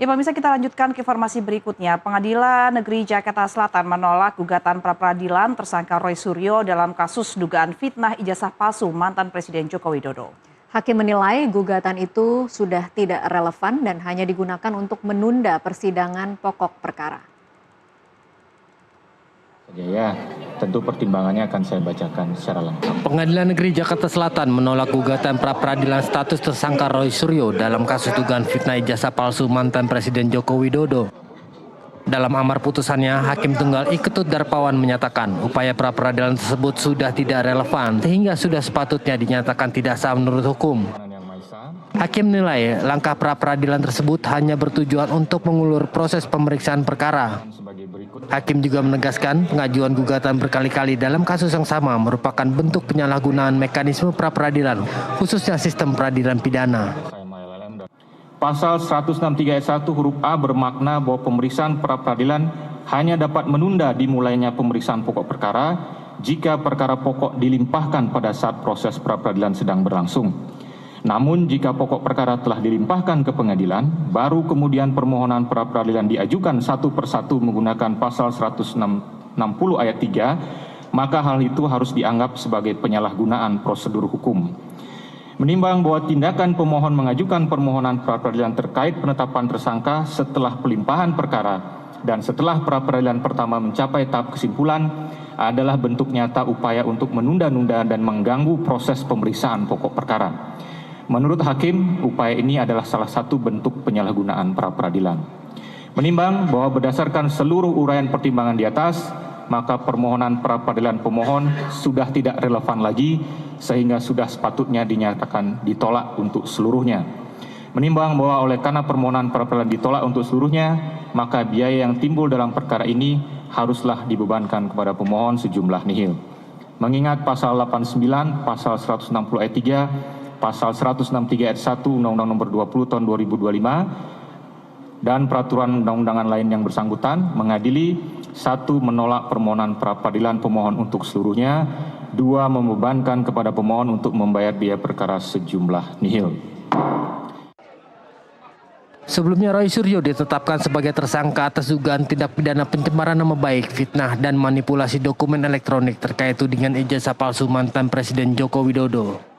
Ya pemirsa, kita lanjutkan ke informasi berikutnya. Pengadilan Negeri Jakarta Selatan menolak gugatan pra-peradilan tersangka Roy Suryo dalam kasus dugaan fitnah ijazah palsu mantan Presiden Joko Widodo. Hakim menilai gugatan itu sudah tidak relevan dan hanya digunakan untuk menunda persidangan pokok perkara. Ya, tentu pertimbangannya akan saya bacakan secara lengkap. Pengadilan Negeri Jakarta Selatan menolak gugatan pra-peradilan status tersangka Roy Suryo dalam kasus dugaan fitnah ijazah palsu mantan Presiden Joko Widodo. Dalam amar putusannya, Hakim Tunggal I Ketut Darpawan menyatakan upaya pra-peradilan tersebut sudah tidak relevan sehingga sudah sepatutnya dinyatakan tidak sah menurut hukum. Hakim menilai langkah pra-peradilan tersebut hanya bertujuan untuk mengulur proses pemeriksaan perkara. Hakim juga menegaskan pengajuan gugatan berkali-kali dalam kasus yang sama merupakan bentuk penyalahgunaan mekanisme pra-peradilan, khususnya sistem peradilan pidana. Pasal 163 ayat 1 huruf A bermakna bahwa pemeriksaan pra-peradilan hanya dapat menunda dimulainya pemeriksaan pokok perkara jika perkara pokok dilimpahkan pada saat proses pra-peradilan sedang berlangsung. Namun jika pokok perkara telah dilimpahkan ke pengadilan, baru kemudian permohonan pra-peradilan diajukan satu persatu menggunakan pasal 160 ayat 3, maka hal itu harus dianggap sebagai penyalahgunaan prosedur hukum. Menimbang bahwa tindakan pemohon mengajukan permohonan pra-peradilan terkait penetapan tersangka setelah pelimpahan perkara dan setelah pra-peradilan pertama mencapai tahap kesimpulan adalah bentuk nyata upaya untuk menunda-nunda dan mengganggu proses pemeriksaan pokok perkara. Menurut Hakim, upaya ini adalah salah satu bentuk penyalahgunaan pra-peradilan. Menimbang bahwa berdasarkan seluruh uraian pertimbangan di atas, maka permohonan pra-peradilan pemohon sudah tidak relevan lagi sehingga sudah sepatutnya dinyatakan ditolak untuk seluruhnya. Menimbang bahwa oleh karena permohonan pra-peradilan ditolak untuk seluruhnya, maka biaya yang timbul dalam perkara ini haruslah dibebankan kepada pemohon sejumlah nihil. Mengingat pasal 89, pasal 160 ayat 3, Pasal 163 ayat 1 Undang-Undang Nomor 20 Tahun 2025 dan peraturan undang-undangan lain yang bersangkutan mengadili: 1. Menolak permohonan pra-peradilan pemohon untuk seluruhnya. 2. Membebankan kepada pemohon untuk membayar biaya perkara sejumlah nihil. Sebelumnya Roy Suryo ditetapkan sebagai tersangka atas dugaan tindak pidana pencemaran nama baik, fitnah, dan manipulasi dokumen elektronik terkait tudingan ijazah palsu mantan Presiden Joko Widodo.